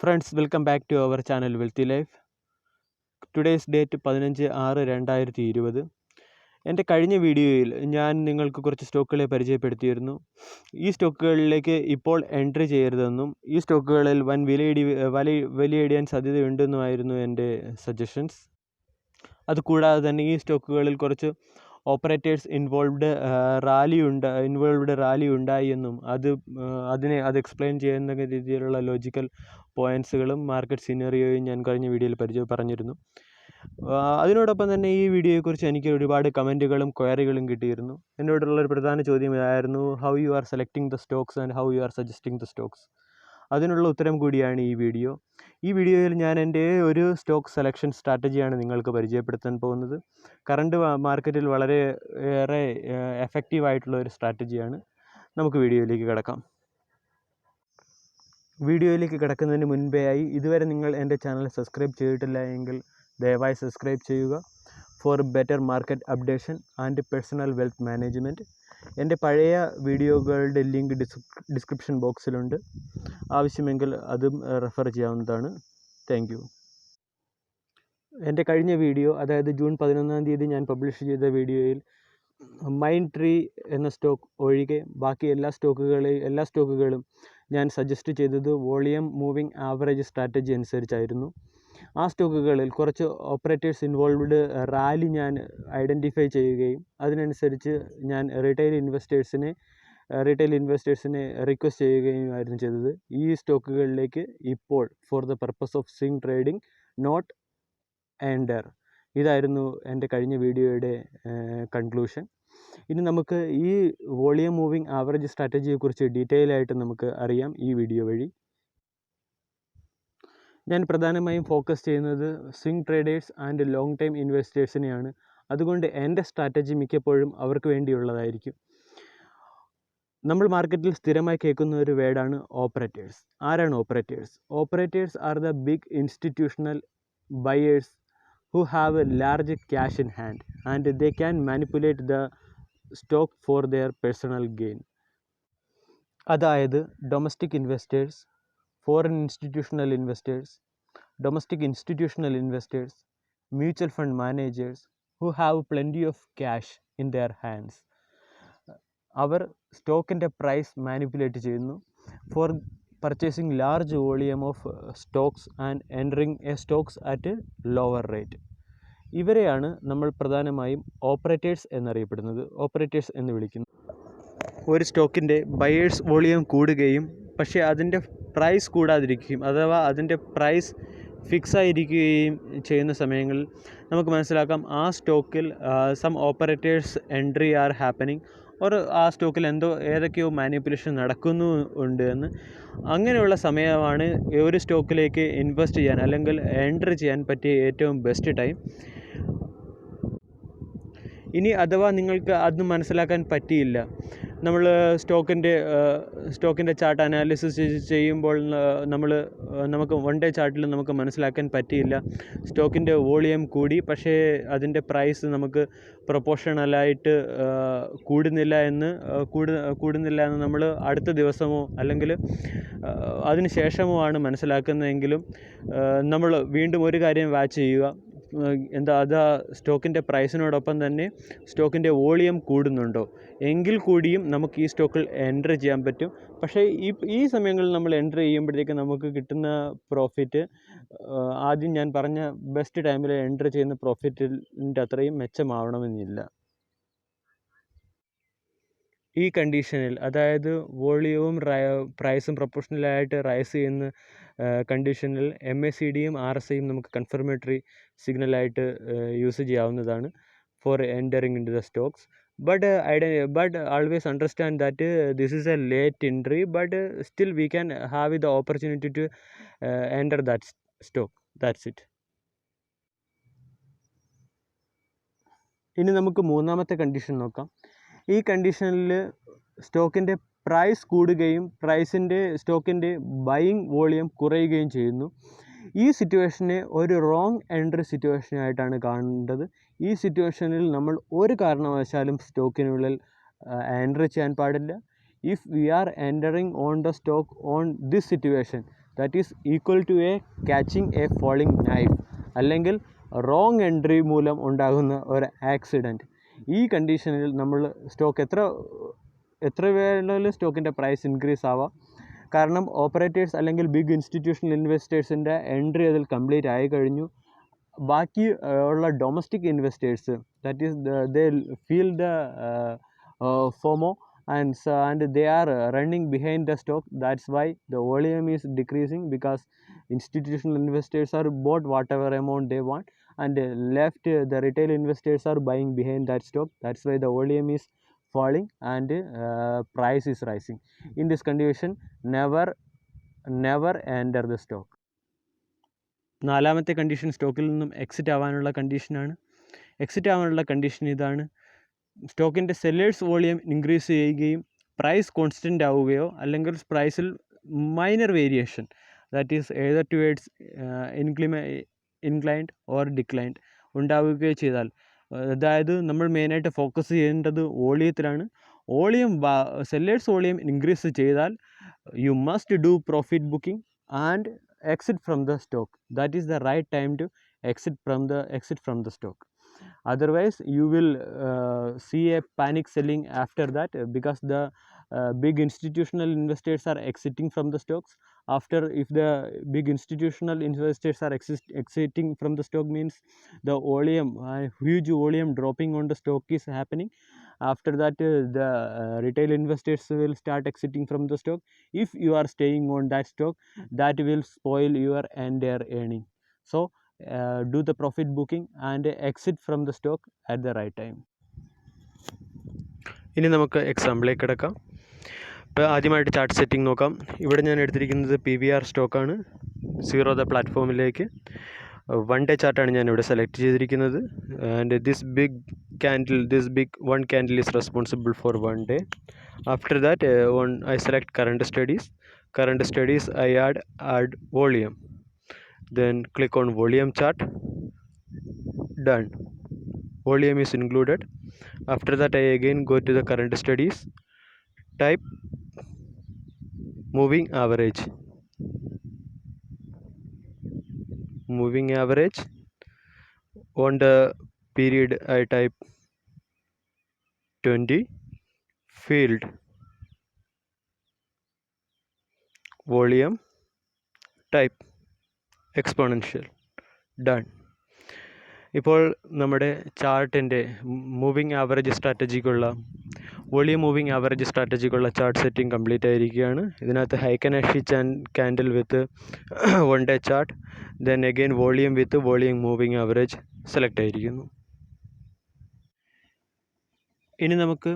Friends, welcome back to our channel Wealthy Life. Today's date 15/6/2020. എൻ്റെ കഴിഞ്ഞ വീഡിയോയിൽ ഞാൻ നിങ്ങൾക്ക് കുറച്ച് സ്റ്റോക്കുകളെ പരിചയപ്പെടുത്തിയിരുന്നു. ഈ സ്റ്റോക്കുകളിലേക്ക് ഇപ്പോൾ എൻട്രി ചെയ്യരുതെന്നും ഈ സ്റ്റോക്കുകളിൽ വൻ വിലയിടിയാൻ സാധ്യതയുണ്ടെന്നുമായിരുന്നു എൻ്റെ സജഷൻസ്. അതുകൂടാതെ തന്നെ ഈ സ്റ്റോക്കുകളിൽ കുറച്ച് ഓപ്പറേറ്റേഴ്സ് ഇൻവോൾവ്ഡ് റാലി ഉണ്ടായി എന്നും അത് എക്സ്പ്ലെയിൻ ചെയ്യുന്ന രീതിയിലുള്ള ലോജിക്കൽ പോയിൻറ്റ്സുകളും മാർക്കറ്റ് സിനറിയോയും ഞാൻ കഴിഞ്ഞ വീഡിയോയിൽ പറഞ്ഞിരുന്നു. അതിനോടൊപ്പം തന്നെ ഈ വീഡിയോയെക്കുറിച്ച് എനിക്ക് ഒരുപാട് കമൻറ്റുകളും ക്വയറികളും കിട്ടിയിരുന്നു. എന്നോടുള്ളൊരു പ്രധാന ചോദ്യം ഇതായിരുന്നു: how you are selecting the stocks and how you are suggesting the stocks. അതിനുള്ള ഉത്തരം കൂടിയാണ് ഈ വീഡിയോ. ഈ വീഡിയോയിൽ ഞാൻ എൻ്റെ ഒരു സ്റ്റോക്ക് സെലക്ഷൻ സ്ട്രാറ്റജിയാണ് നിങ്ങൾക്ക് പരിചയപ്പെടുത്താൻ പോകുന്നത്. കറണ്ട് മാർക്കറ്റിൽ വളരെ ഏറെ എഫക്റ്റീവായിട്ടുള്ള ഒരു സ്ട്രാറ്റജിയാണ്. നമുക്ക് വീഡിയോയിലേക്ക് കിടക്കാം. വീഡിയോയിലേക്ക് കിടക്കുന്നതിന് മുൻപേയായി ഇതുവരെ നിങ്ങൾ എൻ്റെ ചാനൽ സബ്സ്ക്രൈബ് ചെയ്തിട്ടില്ല എങ്കിൽ ദയവായി സബ്സ്ക്രൈബ് ചെയ്യുക. Four better market updation and personal wealth management. എൻ്റെ പഴയ വീഡിയോകളുടെ ലിങ്ക് ഡിസ്ക്രിപ്ഷൻ ബോക്സിലുണ്ട്. ആവശ്യമെങ്കിൽ അതും റെഫർ ചെയ്യാവുന്നതാണ്. Thank you. എൻ്റെ കഴിഞ്ഞ വീഡിയോ, അതായത് ജൂൺ 11 ഞാൻ പബ്ലിഷ് ചെയ്ത വീഡിയോയിൽ മൈൻഡ് ട്രീ എന്ന സ്റ്റോക്ക് ഒഴികെ ബാക്കി എല്ലാ സ്റ്റോക്കുകളും ഞാൻ സജസ്റ്റ് ചെയ്തത് വോളിയം മൂവിങ് ആവറേജ് സ്ട്രാറ്റജി അനുസരിച്ചായിരുന്നു. ആ സ്റ്റോക്കുകളിൽ കുറച്ച് ഓപ്പറേറ്റേഴ്സ് ഇൻവോൾവ്ഡ് റാലി ഞാൻ ഐഡൻറ്റിഫൈ ചെയ്യുകയും അതിനനുസരിച്ച് ഞാൻ റീറ്റെയിൽ ഇൻവെസ്റ്റേഴ്സിനെ റിക്വസ്റ്റ് ചെയ്യുകയുമായിരുന്നു ചെയ്തത്. ഈ സ്റ്റോക്കുകളിലേക്ക് ഇപ്പോൾ for the purpose of swing trading, not enter. ഇതായിരുന്നു എൻ്റെ കഴിഞ്ഞ വീഡിയോയുടെ കൺക്ലൂഷൻ. ഇനി നമുക്ക് ഈ വോളിയം മൂവിങ് ആവറേജ് സ്ട്രാറ്റജിയെക്കുറിച്ച് ഡീറ്റെയിൽ ആയിട്ട് നമുക്ക് അറിയാം ഈ വീഡിയോ വഴി. ഞാൻ പ്രധാനമായും ഫോക്കസ് ചെയ്യുന്നത് swing traders and long time ഇൻവെസ്റ്റേഴ്സിനെയാണ്. അതുകൊണ്ട് എൻ്റെ സ്ട്രാറ്റജി മിക്കപ്പോഴും അവർക്ക് വേണ്ടിയുള്ളതായിരിക്കും. നമ്മൾ മാർക്കറ്റിൽ സ്ഥിരമായി കേൾക്കുന്ന ഒരു വേർഡാണ് ഓപ്പറേറ്റേഴ്സ്. ആരാണ് operators? Operators are the big institutional buyers who have a large cash in hand and they can manipulate the stock for their personal gain. അതായത് domestic investors, foreign institutional investors, mutual fund managers who have plenty of cash in their hands. അവർ സ്റ്റോക്കിൻ്റെ price manipulate ചെയ്യുന്നു for purchasing large volume of stocks and entering a stocks at lower rate. ഇവരെയാണ് നമ്മൾ പ്രധാനമായും operators എന്ന് വിളിക്കുന്നു. ഒരു സ്റ്റോക്കിൻ്റെ ബയേഴ്സ് വോളിയം കൂടുകയും പക്ഷേ അതിൻ്റെ പ്രൈസ് കൂടാതിരിക്കുകയും അഥവാ അതിൻ്റെ പ്രൈസ് ഫിക്സ് ആയിരിക്കുകയും ചെയ്യുന്ന സമയങ്ങളിൽ നമുക്ക് മനസ്സിലാക്കാം ആ സ്റ്റോക്കിൽ some operators entry are happening, or ആ സ്റ്റോക്കിൽ ഏതൊക്കെയോ മാനിപ്പുലേഷൻ നടക്കുന്നുണ്ട് എന്ന്. അങ്ങനെയുള്ള സമയമാണ് ഒരു സ്റ്റോക്കിലേക്ക് ഇൻവെസ്റ്റ് ചെയ്യാൻ അല്ലെങ്കിൽ എൻട്രി ചെയ്യാൻ പറ്റിയ ഏറ്റവും ബെസ്റ്റ് ടൈം. ഇനി അഥവാ നിങ്ങൾക്ക് അത് മനസ്സിലാക്കാൻ പറ്റിയില്ല, നമ്മൾ സ്റ്റോക്കിൻ്റെ ചാർട്ട് അനാലിസിസ് ചെയ്യുമ്പോൾ നമുക്ക് വൺ ഡേ ചാർട്ടിൽ നമുക്ക് മനസ്സിലാക്കാൻ പറ്റിയില്ല സ്റ്റോക്കിൻ്റെ വോളിയം കൂടി പക്ഷേ അതിൻ്റെ പ്രൈസ് നമുക്ക് പ്രൊപ്പോർഷണലായിട്ട് കൂടുന്നില്ല എന്ന് നമ്മൾ അടുത്ത ദിവസമോ അല്ലെങ്കിൽ അതിന് ശേഷമോ ആണ് മനസ്സിലാക്കുന്നതെങ്കിലും നമ്മൾ വീണ്ടും ഒരു കാര്യം വാച്ച് ചെയ്യുക. അത് സ്റ്റോക്കിൻ്റെ പ്രൈസിനോടൊപ്പം തന്നെ സ്റ്റോക്കിൻ്റെ വോളിയം കൂടുന്നുണ്ടോ എങ്കിൽ കൂടിയും നമുക്ക് ഈ സ്റ്റോക്കിൽ എൻട്രി ചെയ്യാൻ പറ്റും. പക്ഷേ ഈ സമയങ്ങളിൽ നമ്മൾ എൻട്രി ചെയ്യുമ്പോഴത്തേക്ക് നമുക്ക് കിട്ടുന്ന പ്രോഫിറ്റ് ആദ്യം ഞാൻ പറഞ്ഞ ബെസ്റ്റ് ടൈമിൽ എൻട്രി ചെയ്യുന്ന പ്രോഫിറ്റിൻ്റെ അത്രയും മെച്ചമാവണമെന്നില്ല. ഈ കണ്ടീഷനിൽ, അതായത് വോളിയവും പ്രൈസും പ്രൊപ്പോർഷണലായിട്ട് റൈസ് ചെയ്യുന്ന കണ്ടീഷനിൽ MACDയും RSIയും നമുക്ക് കൺഫർമേറ്ററി സിഗ്നലായിട്ട് യൂസ് ചെയ്യാവുന്നതാണ് for entering in to the stocks. But always understand that this is a late entry, but still we can have the opportunity to enter that stock. That's it. ഇനി നമുക്ക് മൂന്നാമത്തെ കണ്ടീഷൻ നോക്കാം. ഈ കണ്ടീഷനിൽ സ്റ്റോക്കിൻ്റെ price കൂടുകയും സ്റ്റോക്കിൻ്റെ ബൈയിങ് വോളിയം കുറയുകയും ചെയ്യുന്നു. ഈ സിറ്റുവേഷനെ ഒരു റോങ് എൻട്രി സിറ്റുവേഷനായിട്ടാണ് കാണേണ്ടത്. ഈ സിറ്റുവേഷനിൽ നമ്മൾ ഒരു കാരണവശാലും സ്റ്റോക്കിനുള്ളിൽ എൻട്രി ചെയ്യാൻ പാടില്ല. If we are entering on the stock on this situation, that is equal to a catching a falling knife അല്ലെങ്കിൽ റോങ് എൻട്രി മൂലം ഉണ്ടാകുന്ന ഒരു ആക്സിഡൻറ്റ്. ഈ കണ്ടീഷനിൽ നമ്മൾ സ്റ്റോക്ക് എത്ര വേണമെങ്കിലും സ്റ്റോക്കിൻ്റെ പ്രൈസ് ഇൻക്രീസ് ആവാം. കാരണം ഓപ്പറേറ്റേഴ്സ് അല്ലെങ്കിൽ ബിഗ് ഇൻസ്റ്റിറ്റ്യൂഷണൽ ഇൻവെസ്റ്റേഴ്സിൻ്റെ എൻട്രി അതിൽ കംപ്ലീറ്റ് ആയി കഴിഞ്ഞു. ബാക്കി ഉള്ള domestic investors that is they feel the FOMO and they are running behind the stock. That's why the volume is decreasing, because institutional investors are bought whatever amount they want and left the retail investors are buying behind that stock. That's why the volume is falling and price is rising. In this condition, never enter the stock. നാലാമത്തെ condition സ്റ്റോക്കിൽ നിന്നും exit ആവാനുള്ള കണ്ടീഷനാണ്. Exit ആവാനുള്ള condition ഇതാണ്: സ്റ്റോക്കിൻ്റെ sellers volume increase ചെയ്യുകയും price constant ആവുകയോ അല്ലെങ്കിൽ പ്രൈസിൽ minor variation that is either towards inclined or declined ഉണ്ടാവുകയോ ചെയ്താൽ, അതായത് നമ്മൾ മെയിനായിട്ട് ഫോക്കസ് ചെയ്യേണ്ടത് വോളിയത്തിലാണ്. സെല്ലേഴ്സ് വോളിയം ഇൻക്രീസ് ചെയ്താൽ you must do profit booking and exit from the stock. That is the right time to exit from the stock. Otherwise you will see a panic selling after that, because the big institutional investors are exiting from the stocks. If the big institutional investors are exiting from the stock, means the volume, huge volume dropping on the stock is happening. After that the retail investors will start exiting from the stock. If you are staying on that stock, that will spoil your entire earning. So do the profit booking and exit from the stock at the right time. ഇനി നമുക്ക് എക്സാമ്പിളിലേക്ക് കിടക്കാം. ഇപ്പോൾ ആദ്യമായിട്ട് chart setting നോക്കാം. ഇവിടെ ഞാൻ എടുത്തിരിക്കുന്നത് PVR സ്റ്റോക്കാണ്. സീറോ ദ പ്ലാറ്റ്ഫോമിലേക്ക് 1 day ചാർട്ടാണ് ഞാനിവിടെ സെലക്ട് ചെയ്തിരിക്കുന്നത്. And this big one candle is responsible for 1 day. After that I select current studies. I add volume, then click on volume chart. Done, volume is included. After that I again go to the current studies, type moving average. On the period I type 20, field volume type exponential. Done. ഇപ്പോൾ നമ്മുടെ ചാർട്ടിൻ്റെ moving average സ്ട്രാറ്റജിക്കുള്ള chart setting complete ആയിരിക്കുകയാണ്. ഇതിനകത്ത് heikin ashi candle with 1 day chart, then again volume with volume moving average select ആയിരിക്കുന്നു. ഇനി നമുക്ക്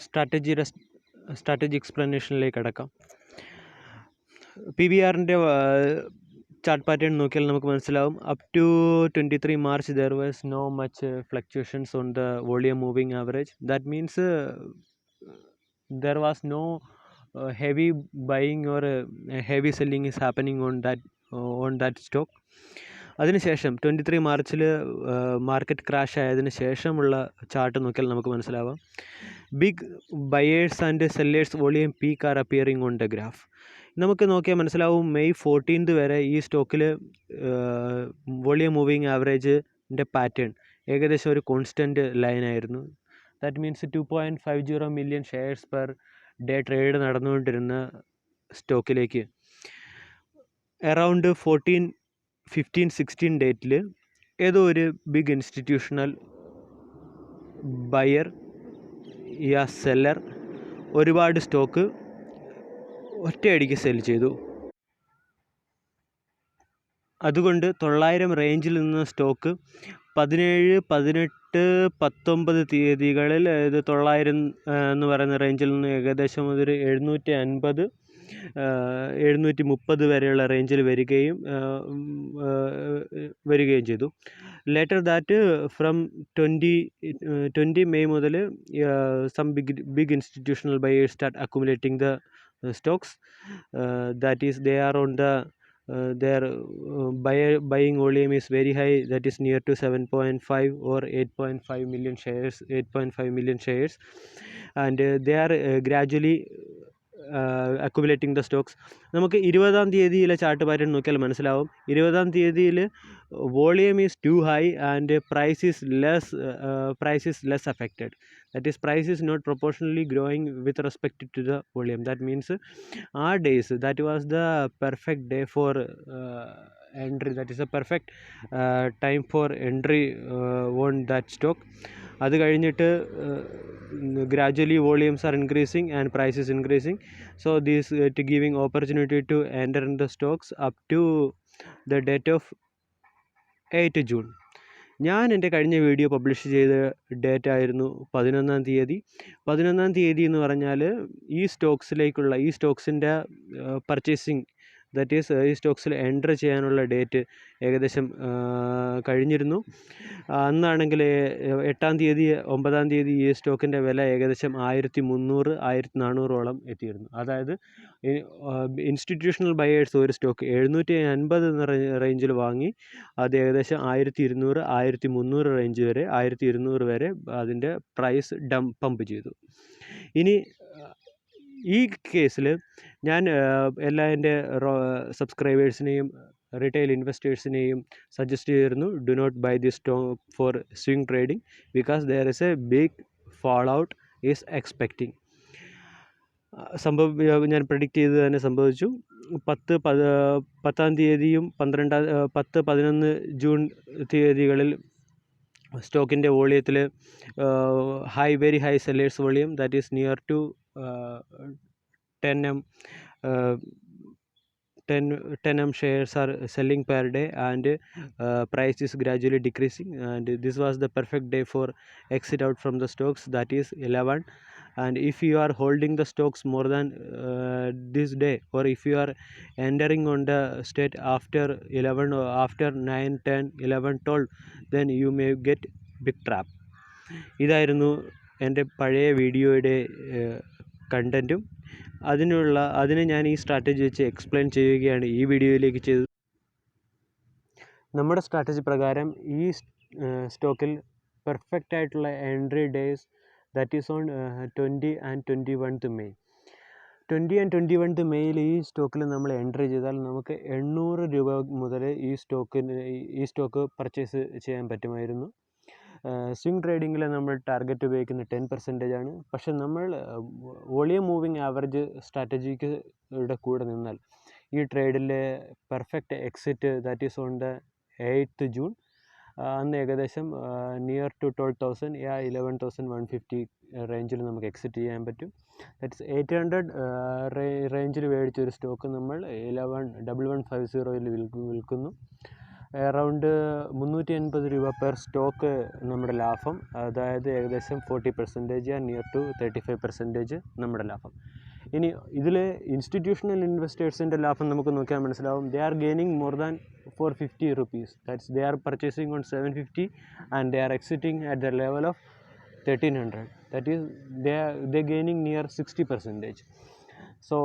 strategy എക്സ്പ്ലനേഷനിലേക്ക് കടക്കാം. PVRൻ്റെ ചാർട്ട് പാറ്റേൺ നോക്കിയാൽ നമുക്ക് മനസ്സിലാവും. Up to 23 March there was no much fluctuations on the volume moving average. That means there was no heavy buying or heavy selling is happening on that stock. അതിനുശേഷം 23 March market crash ആയതിനു ശേഷമുള്ള chart നോക്കിയാൽ നമുക്ക് മനസ്സിലാവാം. Big buyers and sellers volume peak are appearing on the graph. നമുക്ക് നോക്കിയാൽ മനസ്സിലാവും May 14th വരെ ഈ സ്റ്റോക്കിൽ വോളിയം മൂവിങ് ആവറേജിൻ്റെ പാറ്റേൺ ഏകദേശം ഒരു കോൺസ്റ്റൻറ്റ് ലൈനായിരുന്നു. That means 2.50 million shares per day trade നടന്നുകൊണ്ടിരുന്ന സ്റ്റോക്കിലേക്ക് അറൗണ്ട് 15-16 ഡേറ്റിൽ ഏതോ ഒരു ബിഗ് ഇൻസ്റ്റിറ്റ്യൂഷണൽ ബയർ യാ സെല്ലർ ഒരുപാട് സ്റ്റോക്ക് ഒറ്റയടിക്ക് സെൽ ചെയ്തു. അതുകൊണ്ട് 900 റേഞ്ചിൽ നിന്ന സ്റ്റോക്ക് 17, 18, 19 തീയതികളിൽ ഇത് 900 എന്ന് പറയുന്ന റേഞ്ചിൽ നിന്ന് ഏകദേശം ഒരു 750, 730 വരെയുള്ള റേഞ്ചിൽ വരികയും ചെയ്തു. ലേറ്റർ ദാറ്റ് ഫ്രം 20 May മുതൽ some big institutional buyers start accumulating the stocks. That is they are on the their buying volume is very high, that is near to 7.5 or 8.5 million shares, and they are gradually accumulating the stocks. നമുക്ക് 20-ാം തീയതിയിലെ chart pattern നോക്കിയാൽ മനസ്സിലാവും. 20-ാം തീയതിയിൽ volume is too high and price is less affected. That is, price is not proportionally growing with respect to the volume. That means our days, that was the perfect day for entry. That is a perfect time for entry on that stock. അത് കഴിഞ്ഞിട്ട് gradually volumes are increasing and price is increasing. So this to giving opportunity to enter in the stocks up to the date of 8 June. ഞാൻ എൻ്റെ കഴിഞ്ഞ video publish ചെയ്ത date ആയിരുന്നു 11-ാം തീയതി. 11-ാം തീയതി എന്ന് പറഞ്ഞാൽ ഈ സ്റ്റോക്സിൻ്റെ പർച്ചേസിങ്, ദാറ്റ് ഈസ് ഈ സ്റ്റോക്സിൽ എൻ്റർ ചെയ്യാനുള്ള ഡേറ്റ് ഏകദേശം കഴിഞ്ഞിരുന്നു. അന്നാണെങ്കിൽ 8-ാം തീയതി 9-ാം തീയതി ഈ സ്റ്റോക്കിൻ്റെ വില ഏകദേശം 1300-1400 എത്തിയിരുന്നു. അതായത് ഇൻസ്റ്റിറ്റ്യൂഷണൽ ബയേഴ്സ് ഒരു സ്റ്റോക്ക് 750 എന്ന റേഞ്ചിൽ വാങ്ങി അത് ഏകദേശം 1200-1300 റേഞ്ച് വരെ 1200 വരെ അതിൻ്റെ പ്രൈസ് പമ്പ് ചെയ്തു. ഇനി ഈ കേസിൽ ഞാൻ എല്ലാ എൻ്റെ സബ്സ്ക്രൈബേഴ്സിനെയും റീറ്റെയിൽ ഇൻവെസ്റ്റേഴ്സിനെയും സജസ്റ്റ് ചെയ്തിരുന്നു, do not buy this stock for swing trading because there is a big fall out is expecting. ഞാൻ പ്രെഡിക്റ്റ് ചെയ്ത് തന്നെ സംഭവിച്ചു. 10-ാം തീയതിയും 10-11 ജൂൺ തീയതികളിൽ സ്റ്റോക്കിൻ്റെ വോളിയത്തിൽ very high sellers volume, that is near to 10 M shares are selling per day and price is gradually decreasing, and this was the perfect day for exit out from the stocks, that is 11. And if you are holding the stocks more than this day, or if you are entering on the state after 11 or after 9, 10, 11, 12, then you may get big trap. ഇതായിരുന്നു എൻ്റെ പഴയ വീഡിയോയുടെ കണ്ടൻറ്റും. അതിന് ഞാൻ ഈ strategy വെച്ച് explain ചെയ്യുകയാണ് ഈ വീഡിയോയിലേക്ക് ചെയ്തത്. നമ്മുടെ സ്ട്രാറ്റജി പ്രകാരം ഈ സ്റ്റോക്കിൽ പെർഫെക്റ്റ് ആയിട്ടുള്ള entry days, that is on 20 and 21 May. 20 and 21 Mayയിൽ ഈ സ്റ്റോക്കിൽ നമ്മൾ എൻട്രി ചെയ്താൽ നമുക്ക് 800 രൂപ മുതൽ ഈ സ്റ്റോക്ക് പർച്ചേസ് ചെയ്യാൻ പറ്റുമായിരുന്നു. സ്വിംഗ് ട്രേഡിങ്ങിൽ നമ്മൾ ടാർഗറ്റ് ഉപയോഗിക്കുന്ന 10% ആണ്. പക്ഷെ നമ്മൾ വോളിയം മൂവിങ് ആവറേജ് സ്ട്രാറ്റജിക്ക് കൂടെ നിന്നാൽ ഈ ട്രേഡിലെ perfect exit, that is on the 8th June, അന്ന് ഏകദേശം നിയർ ടു 12,000 11,150 റേഞ്ചിൽ നമുക്ക് എക്സിറ്റ് ചെയ്യാൻ പറ്റും. ദാറ്റ്സ് 800 റേഞ്ചിൽ മേടിച്ച ഒരു സ്റ്റോക്ക് നമ്മൾ 11,150 വിൽക്കുന്നു. അറൗണ്ട് 380 രൂപ പെർ സ്റ്റോക്ക് നമ്മുടെ ലാഭം, അതായത് ഏകദേശം 40% നിയർ ടു 35% നമ്മുടെ ലാഭം. ഇനി ഇതിൽ ഇൻസ്റ്റിറ്റ്യൂഷണൽ ഇൻവെസ്റ്റേഴ്സിൻ്റെ ലാഭം നമുക്ക് നോക്കിയാൽ മനസ്സിലാവും. They are gaining more than 450 rupees. That's they are purchasing on 750 and they are exiting at the level of 1300. That is they gaining near 60%. So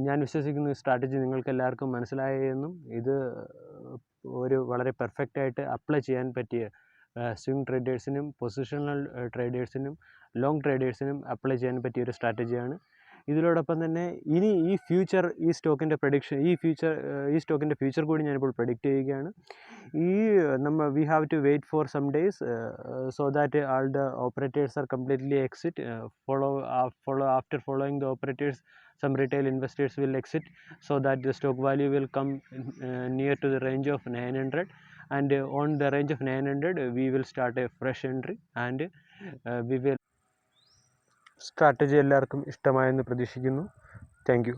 ഞാൻ വിശ്വസിക്കുന്ന സ്ട്രാറ്റജി നിങ്ങൾക്ക് എല്ലാവർക്കും മനസ്സിലായെന്നും ഇത് ഒരു വളരെ പെർഫെക്റ്റായിട്ട് അപ്ലൈ ചെയ്യാൻ പറ്റിയ സ്വിംഗ് ട്രേഡേഴ്സിനും പൊസിഷണൽ ട്രേഡേഴ്സിനും ലോങ് ട്രേഡേഴ്സിനും അപ്ലൈ ചെയ്യാൻ പറ്റിയ ഒരു സ്ട്രാറ്റജിയാണ്. ഇതിനോടൊപ്പം തന്നെ ഇനി ഈ സ്റ്റോക്കിൻ്റെ സ്റ്റോക്കിൻ്റെ ഫ്യൂച്ചർ കൂടി ഞാനിപ്പോൾ പ്രഡിക്റ്റ് ചെയ്യുകയാണ്. We have to wait for some days so that all the operators are completely exit. After following the operators, some retail investors will exit so that the stock value will come near to the range of 900, and on the range of 900 we will start a fresh entry, and we will. Strategy എല്ലാവർക്കും ഇഷ്ടമായെന്ന് പ്രതീക്ഷിക്കുന്നു. Thank you.